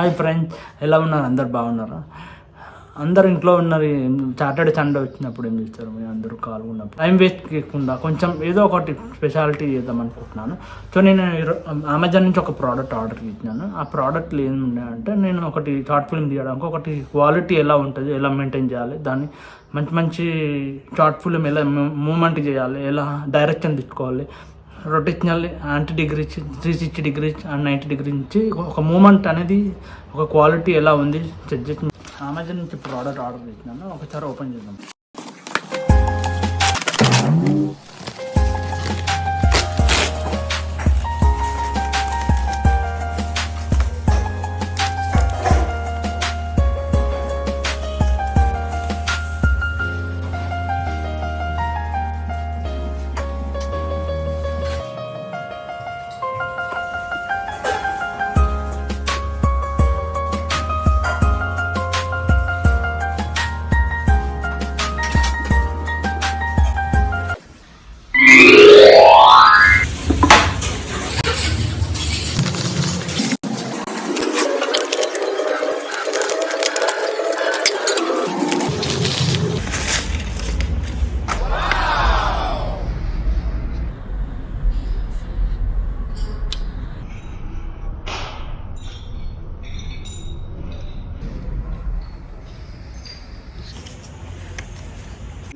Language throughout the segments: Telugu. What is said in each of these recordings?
హాయ్ ఫ్రెండ్స్, ఎలా ఉన్నారు? అందరు బాగున్నారా? అందరు ఇంట్లో ఉన్నారు. సాటర్డే సండే వచ్చినప్పుడు ఏం చేస్తారు? మీరు అందరూ కాల్ ఉన్నప్పుడు టైం వేస్ట్ చేయకుండా కొంచెం ఏదో ఒకటి స్పెషాలిటీ చేద్దాం అనుకుంటున్నాను. సో నేను అమెజాన్ నుంచి ఒక ప్రోడక్ట్ ఆర్డర్ ఇచ్చినాను. ఆ ప్రోడక్ట్లు ఏమున్నాయంటే, నేను ఒకటి షార్ట్ ఫిల్మ్ తీయడానికి ఒకటి క్వాలిటీ ఎలా ఉంటుంది, ఎలా మెయింటైన్ చేయాలి, దాన్ని మంచి మంచి షార్ట్ ఫిల్మ్ ఎలా మూమెంట్ చేయాలి, ఎలా డైరెక్షన్ తీసుకోవాలి, rotational 90 degrees 360 degrees and 90 degrees నుంచి ఒక మూమెంట్ అనేది ఒక క్వాలిటీ ఎలా ఉంది చెక్ చేసి అమెజాన్ నుంచి ప్రోడక్ట్ ఆర్డర్ చేసినాను. ఒకసారి ఓపెన్ చేద్దాం.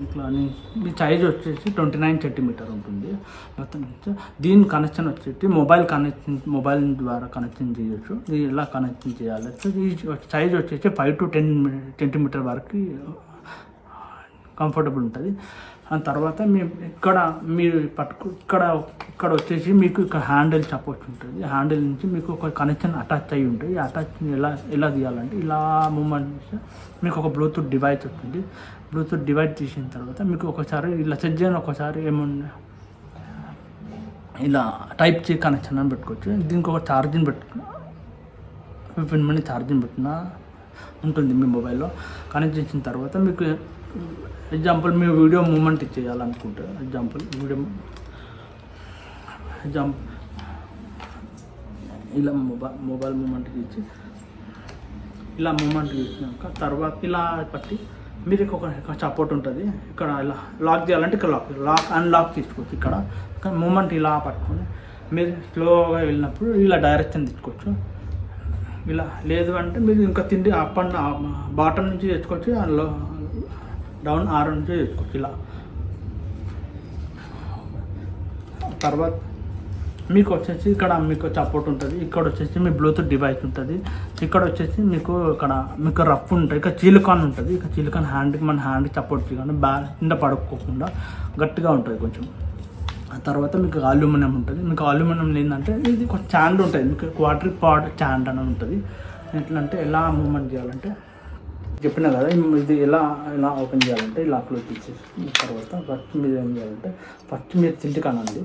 ఇట్లాని మీ సైజ్ వచ్చేసి 29 cm ఉంటుంది మొత్తం. దీని కనెక్షన్ వచ్చేసి మొబైల్ ద్వారా కనెక్షన్ చేయొచ్చు. ఇది ఎలా కనెక్షన్ చేయాలి? ఈ సైజ్ వచ్చేసి 5 to 10 cm వరకు కంఫర్టబుల్ ఉంటుంది. ఆ తర్వాత మీరు ఇక్కడ వచ్చేసి మీకు ఇక్కడ హ్యాండిల్ సపోర్ట్ ఉంటుంది. హ్యాండిల్ నుంచి మీకు ఒక కనెక్షన్ అటాచ్ అయ్యి ఉంటుంది. ఈ అటాచ్ ఎలా తీయాలంటే, ఇలా మూమెంట్ చేస్తే మీకు ఒక బ్లూటూత్ డివైస్ వస్తుంది. బ్లూటూత్ డివైస్ తీసిన తర్వాత మీకు ఒకసారి ఇలా సెట్ చేయని ఒకసారి ఏమన్నా ఇలా టైప్ సి కనెక్షన్ అని పెట్టుకోవచ్చు. దీనికి ఒక ఛార్జింగ్ 15 minutes ఛార్జింగ్ పెట్టినా ఉంటుంది మీ మొబైల్లో. కనెక్ట్ చేసిన తర్వాత మీకు ఎగ్జాంపుల్ మీ వీడియో మూమెంట్ చేయాలనుకుంటే, ఇలా మొబైల్ మూమెంట్ ఇచ్చి ఇలా మూమెంట్ ఇచ్చినాక తర్వాత ఇలా పట్టి మీరు ఒక సపోర్ట్ ఉంటుంది. ఇక్కడ ఇలా లాక్ చేయాలంటే ఇక్కడ లాక్ అన్లాక్ తీసుకోవచ్చు. ఇక్కడ మూమెంట్ ఇలా పట్టుకొని మీరు స్లోగా వెళ్ళినప్పుడు ఇలా డైరెక్షన్ తీసుకోవచ్చు. ఇలా లేదు అంటే మీరు ఇంకా తిండి అప్ అండ్ బాటమ్ నుంచి తెచ్చుకోవచ్చు, అందులో డౌన్ ఆర్ నుంచి తెచ్చుకోవచ్చు. ఇలా తర్వాత మీకు వచ్చేసి ఇక్కడ మీకు సపోర్ట్ ఉంటుంది. ఇక్కడ వచ్చేసి మీ బ్లూటూత్ డివైస్ ఉంటుంది. ఇక్కడ వచ్చేసి మీకు రఫ్ ఉంటుంది. ఇక్కడ చిలికాన్ ఉంటుంది. ఇక్కడ చిలికాన్ మన హ్యాండ్కి సపోర్ట్ చేయకుండా కింద పడుకోకుండా గట్టిగా ఉంటుంది కొంచెం. ఆ తర్వాత మీకు అల్యూమినియం ఉంటుంది. మీకు అల్యూమినియం ఏంటంటే ఇది కొంచెం స్టాండ్ ఉంటుంది. మీకు క్వార్టర్ పాడ్ స్టాండ్ అని ఉంటుంది. ఎట్లా అంటే ఎలా మూవ్మెంట్ చేయాలంటే చెప్పినా కదా, ఇది ఎలా ఓపెన్ చేయాలంటే ఇలా క్లోజ్ చేసేసి తర్వాత ఫస్ట్ మీరు ఏం చేయాలంటే, ఫస్ట్ మీరు తింటికానండి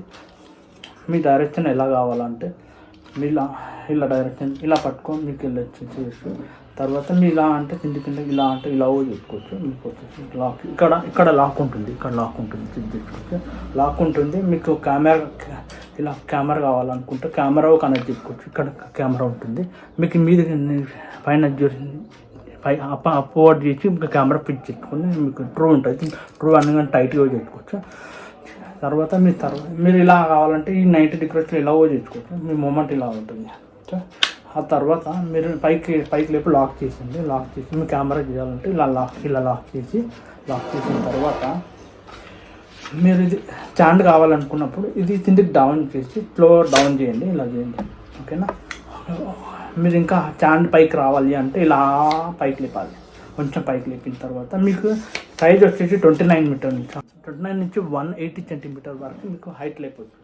మీ డైరెక్షన్ ఎలా కావాలంటే మీరు ఇలా డైరెక్షన్ ఇలా పట్టుకొని మీకు ఇలా చేసి తర్వాత మీరు ఇలా అంటే కింద ఇలా అంటే ఇలా చెప్పుకోవచ్చు. మీకు వచ్చేసి లాక్ ఇక్కడ లాక్ ఉంటుంది. ఇక్కడ లాక్ ఉంటుంది, తెచ్చుకోవచ్చు. లాక్ ఉంటుంది. మీకు కెమెరా కావాలనుకుంటే కెమెరా కనెక్ట్ చేసుకోవచ్చు. ఇక్కడ కెమెరా ఉంటుంది. మీకు మీద పైన అప్వర్డ్ చేసి ఇంకా కెమెరా ఫిట్ చేసుకొని మీకు ట్రూ ఉంటుంది. ట్రూ అని టైట్గా చేసుకోవచ్చు. తర్వాత మీరు ఇలా కావాలంటే ఈ 90 degrees ఇలా చేసుకోవచ్చు. మీ మూమెంట్ ఇలా ఉంటుంది. ఆ తర్వాత మీరు పైకి లేపు లాక్ చేసి మీ కెమెరా చేయాలంటే ఇలా లాక్ చేసిన తర్వాత మీరు ఇది స్టాండ్ కావాలనుకున్నప్పుడు ఇది కిందకి డౌన్ చేసి డౌన్ చేయండి. ఇలా చేయండి, ఓకేనా? మీరు ఇంకా స్టాండ్ పైకి రావాలి అంటే ఇలా పైకి లేపాలి. కొంచెం పైకి లేపిన తర్వాత మీకు సైజ్ వచ్చేసి 29 నుంచి 180 cm వరకు మీకు హైట్ లేకపోవచ్చు.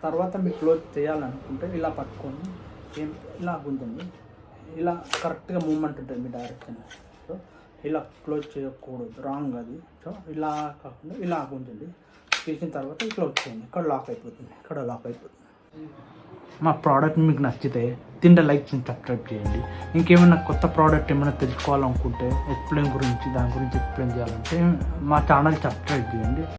తర్వాత మీకు క్లోజ్ చేయాలనుకుంటే ఇలా పట్టుకొని ఇలా గుంజండి. ఇలా కరెక్ట్గా మూమెంట్ ఉంటుంది మీ డైరెక్షన్. సో ఇలా క్లోజ్ చేయకూడదు, రాంగ్ అది. సో ఇలా కాకుండా ఇలా గుంజండి. చేసిన తర్వాత క్లోజ్ చేయండి. ఇక్కడ లాక్ అయిపోతుంది. మా ప్రోడక్ట్ మీకు నచ్చితే లైక్ చేసి సబ్స్క్రైబ్ చేయండి. ఇంకేమైనా కొత్త ప్రోడక్ట్ ఏమైనా తెలుసుకోవాలనుకుంటే దాని గురించి ఎక్స్ప్లెయిన్ చేయాలంటే మా ఛానల్ సబ్స్క్రైబ్ చేయండి.